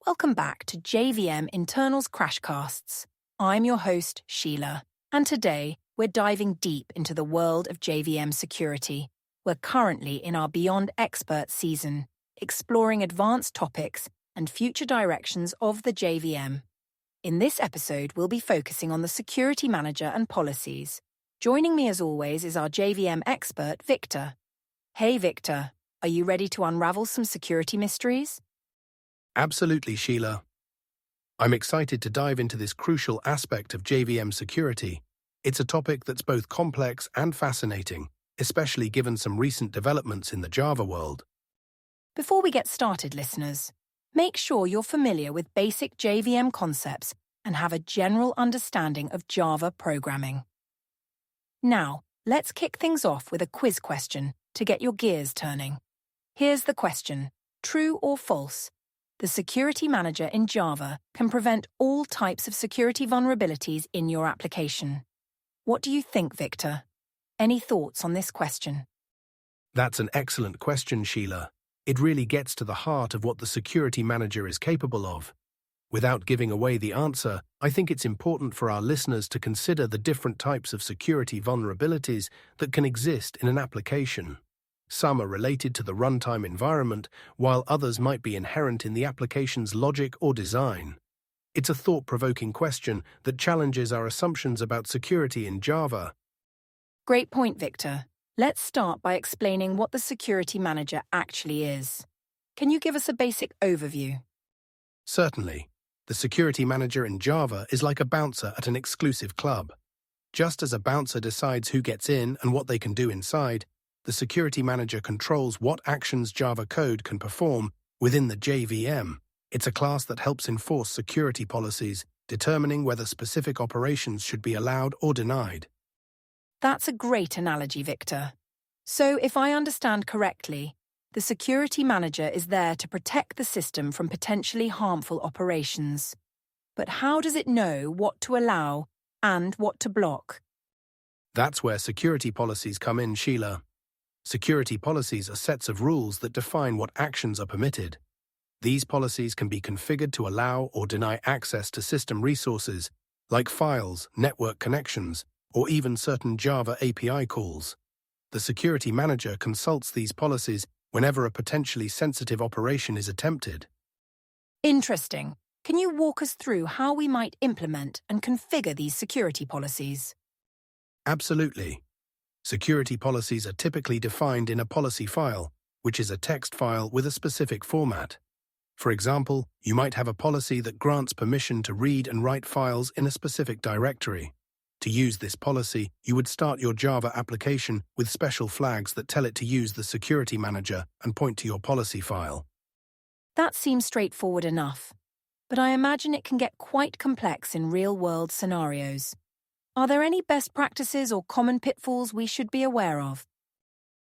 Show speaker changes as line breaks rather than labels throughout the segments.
Welcome back to JVM Internals Crashcasts. I'm your host, Sheila, and today we're diving deep into the world of JVM security. We're currently in our Beyond Expert season, exploring advanced topics and future directions of the JVM. In this episode, we'll be focusing on the security manager and policies. Joining me as always is our JVM expert, Victor. Hey Victor, are you ready to unravel some security mysteries?
Absolutely, Sheila. I'm excited to dive into this crucial aspect of JVM security. It's a topic that's both complex and fascinating, especially given some recent developments in the Java world.
Before we get started, listeners, make sure you're familiar with basic JVM concepts and have a general understanding of Java programming. Now, let's kick things off with a quiz question to get your gears turning. Here's the question: true or false? The security manager in Java can prevent all types of security vulnerabilities in your application. What do you think, Victor? Any thoughts on this question?
That's an excellent question, Sheila. It really gets to the heart of what the security manager is capable of. Without giving away the answer, I think it's important for our listeners to consider the different types of security vulnerabilities that can exist in an application. Some are related to the runtime environment, while others might be inherent in the application's logic or design. It's a thought-provoking question that challenges our assumptions about security in Java.
Great point, Victor. Let's start by explaining what the security manager actually is. Can you give us a basic overview?
Certainly. The security manager in Java is like a bouncer at an exclusive club. Just as a bouncer decides who gets in and what they can do inside, the security manager controls what actions Java code can perform within the JVM. It's a class that helps enforce security policies, determining whether specific operations should be allowed or denied.
That's a great analogy, Victor. So, if I understand correctly, the security manager is there to protect the system from potentially harmful operations. But how does it know what to allow and what to block?
That's where security policies come in, Sheila. Security policies are sets of rules that define what actions are permitted. These policies can be configured to allow or deny access to system resources, like files, network connections, or even certain Java API calls. The security manager consults these policies whenever a potentially sensitive operation is attempted.
Interesting. Can you walk us through how we might implement and configure these security policies?
Absolutely. Security policies are typically defined in a policy file, which is a text file with a specific format. For example, you might have a policy that grants permission to read and write files in a specific directory. To use this policy, you would start your Java application with special flags that tell it to use the security manager and point to your policy file.
That seems straightforward enough, but I imagine it can get quite complex in real-world scenarios. Are there any best practices or common pitfalls we should be aware of?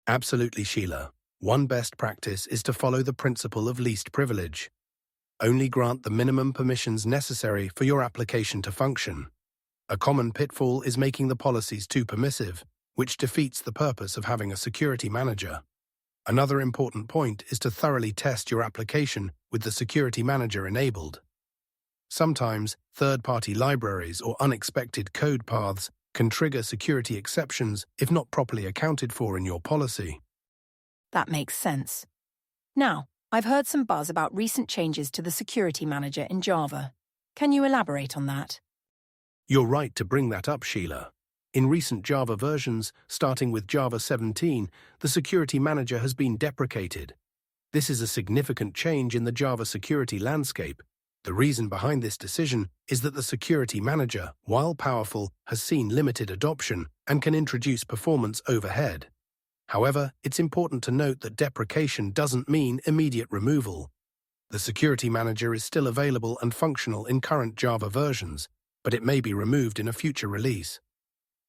Absolutely, Sheila. One best practice is to follow the principle of least privilege. Only grant the minimum permissions necessary for your application to function. A common pitfall is making the policies too permissive, which defeats the purpose of having a security manager. Another important point is to thoroughly test your application with the security manager enabled. Sometimes, third-party libraries or unexpected code paths can trigger security exceptions if not properly accounted for in your policy.
That makes sense. Now, I've heard some buzz about recent changes to the security manager in Java. Can you elaborate on that?
You're right to bring that up, Sheila. In recent Java versions, starting with Java 17, the security manager has been deprecated. This is a significant change in the Java security landscape. The reason behind this decision is that the security manager, while powerful, has seen limited adoption and can introduce performance overhead. However, it's important to note that deprecation doesn't mean immediate removal. The security manager is still available and functional in current Java versions, but it may be removed in a future release.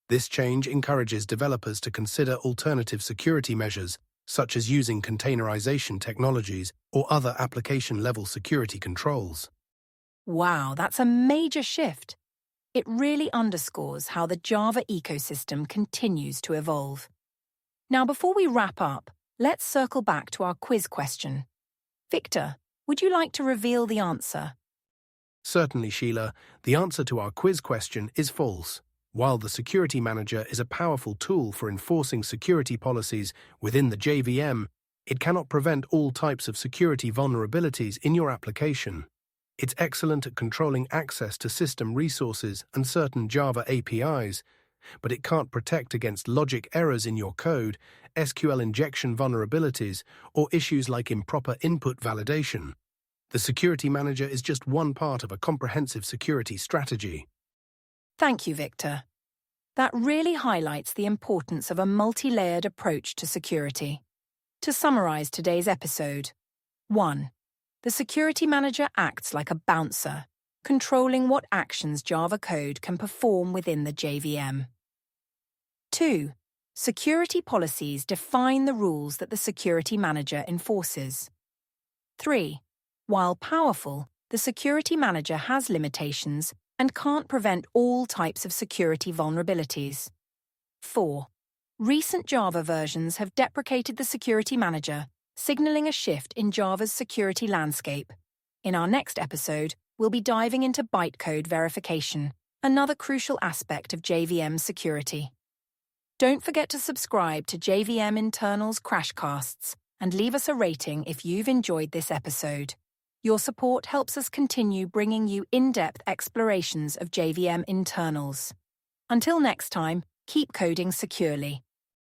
This change encourages developers to consider alternative security measures, such as using containerization technologies or other application-level security controls.
Wow, that's a major shift. It really underscores how the Java ecosystem continues to evolve. Now, before we wrap up, let's circle back to our quiz question. Victor, Would you like to reveal the answer?
Certainly, Sheila, the answer to our quiz question is false. While the Security Manager is a powerful tool for enforcing security policies within the JVM, it cannot prevent all types of security vulnerabilities in your application. It's excellent at controlling access to system resources and certain Java APIs, but it can't protect against logic errors in your code, SQL injection vulnerabilities, or issues like improper input validation. The Security Manager is just one part of a comprehensive security strategy.
Thank you, Victor. That really highlights the importance of a multi-layered approach to security. To summarize today's episode: 1. The Security Manager acts like a bouncer, controlling what actions Java code can perform within the JVM. 2. Security policies define the rules that the Security Manager enforces. 3. While powerful, the Security Manager has limitations and can't prevent all types of security vulnerabilities. 4. Recent Java versions have deprecated the Security Manager, signaling a shift in Java's security landscape. In our next episode, we'll be diving into bytecode verification, another crucial aspect of JVM security. Don't forget to subscribe to JVM Internals Crashcasts and leave us a rating if you've enjoyed this episode. Your support helps us continue bringing you in-depth explorations of JVM internals. Until next time, keep coding securely.